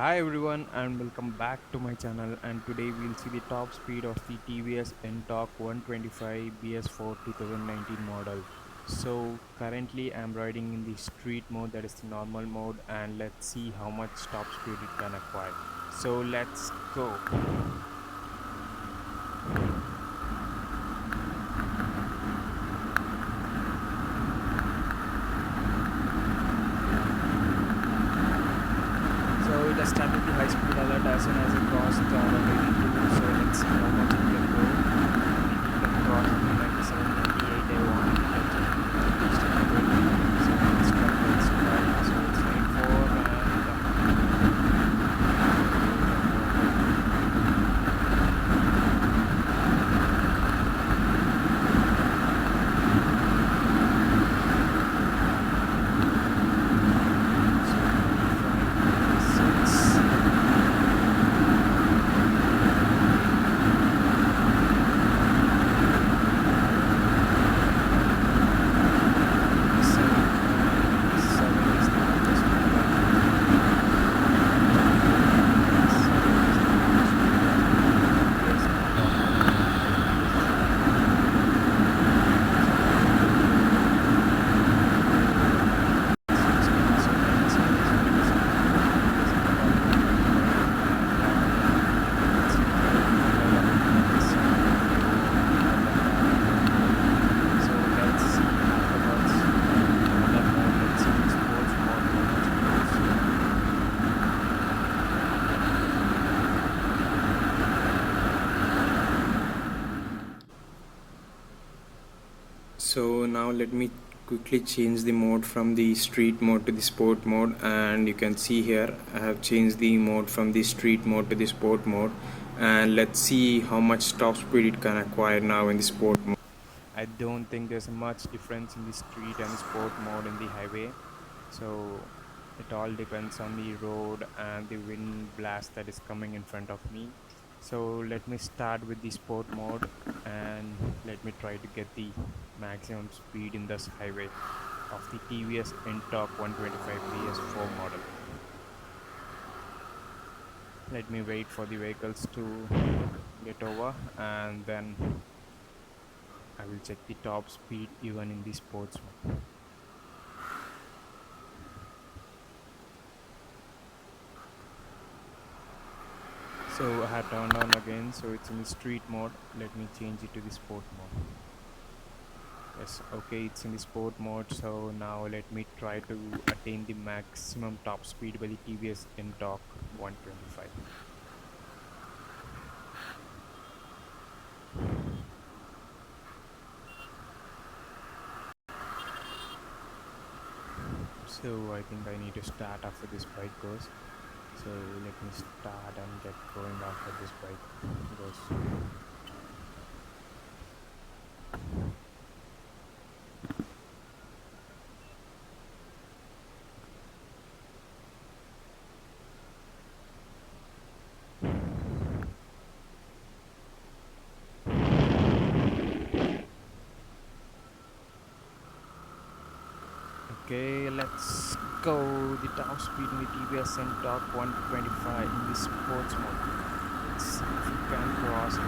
Hi everyone and welcome back to my channel, and today we'll see the top speed of the TVS Ntorq 125 BS4 2019 model. So currently I'm riding in the street mode, that is the normal mode, and let's see how much top speed it can acquire. So let's go. So it has started the high speed alert as soon as it crossed 182. So let's see how much it can go. It can cross 97, 98. I want it to reach 100. So let's try. So it's 94 and so 95, 96. So now let me quickly change the mode from the street mode to the sport mode, and you can see here I have changed the mode from the street mode to the sport mode, and let's see how much top speed it can acquire now in the sport mode. I don't think there's much difference in the street and the sport mode in the highway. So it all depends on the road and the wind blast that is coming in front of me. So let me start with the sport mode and let me try to get the maximum speed in this highway of the TVS Ntorq 125 PS4 model. Let me wait for the vehicles to get over, and then I will check the top speed even in the sports mode. So I have turned on again, so it's in the street mode. Let me change it to the sport mode. Yes, okay, it's in the sport mode. So now let me try to attain the maximum top speed by the TVS Ntorq 125. So I think I need to start after this bike goes. So let me start and get going after this bike goes. Okay, let's go. The top speed in the TVS Ntorq 125 in the sports mode. Let's see if we can cross it.